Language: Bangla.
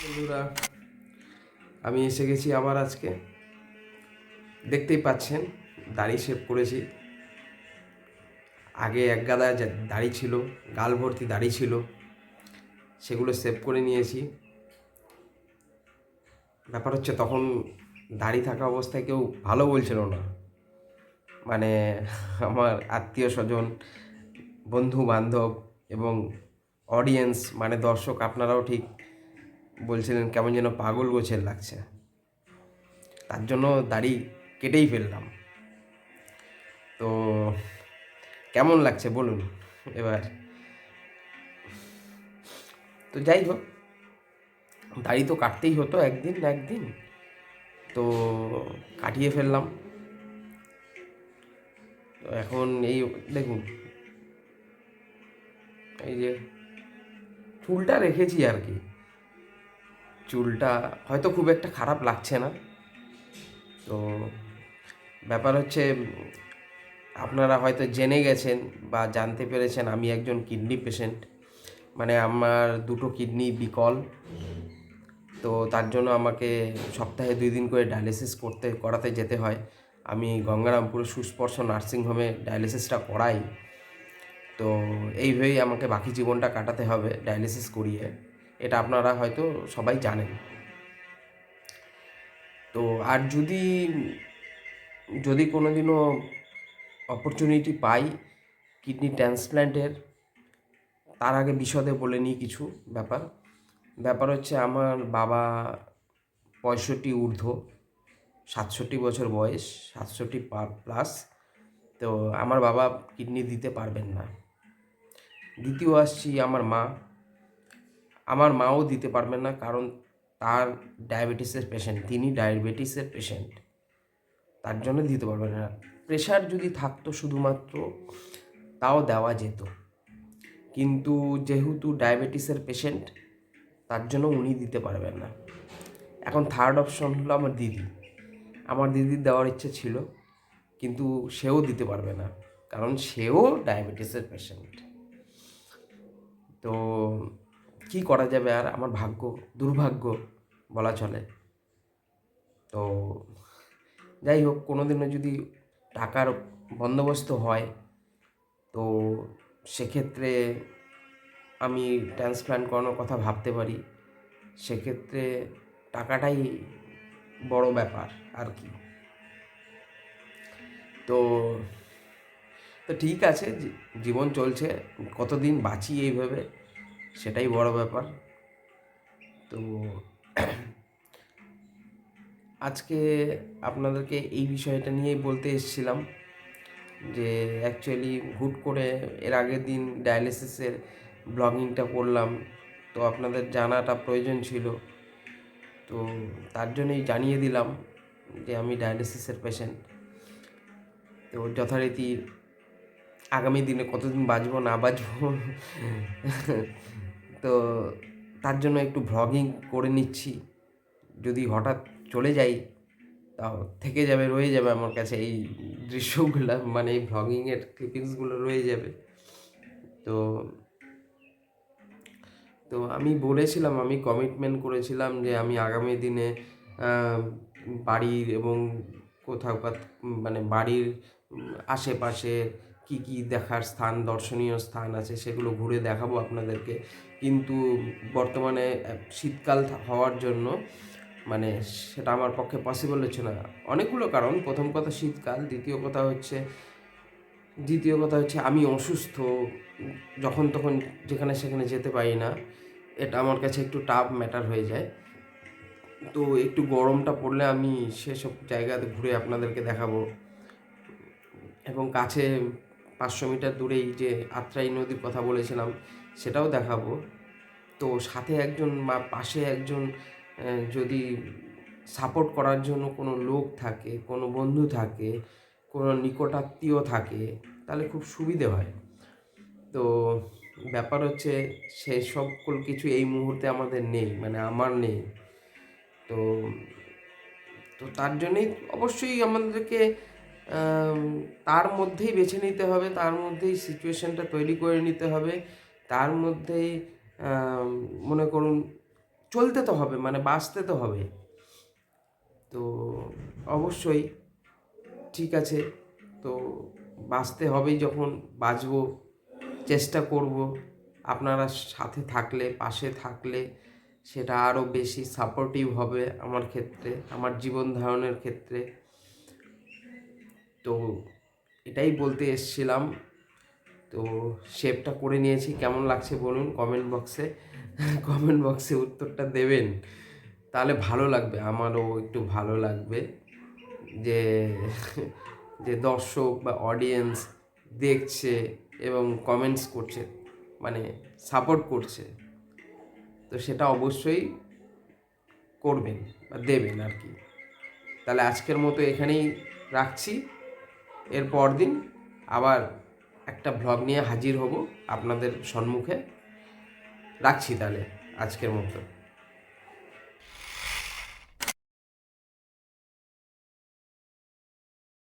বন্ধুরা, আমি এসে গেছি আবার আজকে। দেখতেই পাচ্ছেন দাড়ি শেভ করেছি। আগে এক গাদা দাড়ি ছিল, গাল ভর্তি দাড়ি ছিল, সেগুলো সেভ করে নিয়েছি। ব্যাপার হচ্ছে তখন দাড়ি থাকা অবস্থায় কেউ ভালো বলছিল না, মানে আমার আত্মীয় স্বজন, বন্ধু বান্ধব এবং অডিয়েন্স, মানে দর্শক, আপনারাও ঠিক বলছিলেন কেমন যেন পাগল গোছের লাগছে। তার জন্য দাড়ি কেটেই ফেললাম। তো কেমন লাগছে বলুন এবার। তো যাই হোক, দাড়ি তো কাটতেই হতো একদিন না একদিন, তো কাটিয়ে ফেললাম। তো এখন এই দেখুন, এই যে চুলটা রেখেছি আর কি। চুলটা হয়তো খুব একটা খারাপ লাগছে না। তো ব্যাপার হচ্ছে, আপনারা হয়তো জেনে গেছেন বা জানতে পেরেছেন আমি একজন কিডনি পেশেন্ট। মানে আমার দুটো কিডনি বিকল। তো তার জন্য আমাকে সপ্তাহে 2 দিন করে ডায়ালিসিস করাতে যেতে হয়। আমি গঙ্গারামপুর সুস্পর্শ নার্সিংহোমে ডায়ালিসিসটা করাই। তো এইভাবেই আমাকে বাকি জীবনটা কাটাতে হবে ডায়ালিসিস করিয়ে। এটা আপনারা হয়তো সবাই জানেন। তো আর যদি যদি কোনো দিনও অপরচুনিটি পাই কিডনি ট্রান্সপ্ল্যান্টের, তার আগে বিশদে বলে নিই কিছু ব্যাপার। ব্যাপার হচ্ছে আমার বাবা 65 ঊর্ধ্ব, 67 বছর বয়স, 67 প্লাস। তো আমার বাবা কিডনি দিতে পারবেন না। দ্বিতীয় আসছি আমার মাও দিতে পারবেন না, কারণ তার ডায়াবেটিসের পেশেন্ট, তিনি ডায়াবেটিসের পেশেন্ট, তার জন্য দিতে পারবেন না। প্রেশার যদি থাকতো শুধুমাত্র, তাও দেওয়া যেত, কিন্তু যেহেতু ডায়াবেটিসের পেশেন্ট, তার জন্য উনি দিতে পারবেন না। এখন থার্ড অপশন হলো আমার দিদি। আমার দিদির দেওয়ার ইচ্ছে ছিল, কিন্তু সেও দিতে পারবে না, কারণ সেও ডায়াবেটিসের পেশেন্ট। তো কি করা যাবে আর, আমার ভাগ্য, দুর্ভাগ্য বলা চলে। তো যাই হোক, কোনো দিনও যদি টাকার বন্দোবস্ত হয়, তো সেক্ষেত্রে আমি ট্রান্সপ্ল্যান্ট করানোর কথা ভাবতে পারি। সেক্ষেত্রে টাকাটাই বড় ব্যাপার আর কি। তো তো ঠিক আছে, জীবন চলছে, কতদিন বাঁচি এইভাবে, সেটাই বড় ব্যাপার। তো আজকে আপনাদেরকে এই বিষয়টা নিয়েই বলতে এসেছিলাম যে অ্যাকচুয়ালি হুট করে এর আগের দিন ডায়ালিসিসের ব্লগিংটা করলাম, তো আপনাদের জানাটা প্রয়োজন ছিল। তো তার জন্যই জানিয়ে দিলাম যে আমি ডায়ালিসিসের পেশেন্ট। তো যথারীতি আগামী দিনে কতদিন বাঁচবো না বাঁচবো তো তার জন্য একটু ভ্লগিং করে নিচ্ছি। যদি হঠাৎ চলে যাই, তাও থেকে যাবে, রয়ে যাবে আমার কাছে এই দৃশ্যগুলো, মানে এই ভ্লগিংয়ের ক্লিপিংসগুলো রয়ে যাবে। তো তো আমি বলেছিলাম, আমি কমিটমেন্ট করেছিলাম যে আমি আগামী দিনে বাড়ির এবং কোথাও মানে বাড়ির আশেপাশে কি কি দেখার স্থান, দর্শনীয় স্থান আছে, সেগুলো ঘুরে দেখাবো আপনাদেরকে। কিন্তু বর্তমানে শীতকাল হওয়ার জন্য মানে সেটা আমার পক্ষে পসিবল হচ্ছে না। অনেকগুলো কারণ, প্রথম কথা শীতকাল, দ্বিতীয় কথা হচ্ছে আমি অসুস্থ, যখন তখন যেখানে সেখানে যেতে পারি না। এটা আমার কাছে একটু টাফ ম্যাটার হয়ে যায়। তো একটু গরমটা পড়লে আমি সেসব জায়গাতে ঘুরে আপনাদেরকে দেখাবো। এবং কাছে 500 মিটার দূরেই যে আত্রাই নদীর কথা বলেছিলাম, সেটাও দেখাবো। তো সাথে একজন বা পাশে একজন যদি সাপোর্ট করার জন্য কোনো লোক থাকে, কোনো বন্ধু থাকে, কোনো নিকটাত্মীয় থাকে, তাহলে খুব সুবিধে হয়। তো ব্যাপার হচ্ছে, সেই সকল কিছু এই মুহূর্তে আমাদের নেই, মানে আমার নেই। তো তো তার জন্যেই অবশ্যই আমাদেরকে আম তার মধ্যেই বেছে নিতে হবে, তার মধ্যেই সিচুয়েশনটা তৈরি করে নিতে হবে, তার মধ্যেই আম মনে করুন চলতে তো হবে, মানে বাঁচতে তো হবে। তো অবশ্যই ঠিক আছে, তো বাঁচতে হবেই, যখন বাঁচবো চেষ্টা করব আপনারা সাথে থাকলে, পাশে থাকলে সেটা আরও বেশি সাপোর্টিভ হবে আমার ক্ষেত্রে, আমার জীবন ধারণের ক্ষেত্রে। তো এটাই বলতে এসছিলাম। তো শেপটা করে নিয়েছি, কেমন লাগছে বলুন কমেন্ট বক্সে। কমেন্ট বক্সে উত্তরটা দেবেন, তাহলে ভালো লাগবে, আমারও একটু ভালো লাগবে যে যে দর্শক বা অডিয়েন্স দেখছে এবং কমেন্টস করছে, মানে সাপোর্ট করছে। তো সেটা অবশ্যই করবেন বা দেবেন আর কি। তাহলে আজকের মতো এখানেই রাখছি, এর পরদিন আবার একটা ভ্লগ নিয়ে হাজির হব আপনাদের সম্মুখে। রাখছি তাহলে আজকের মতো।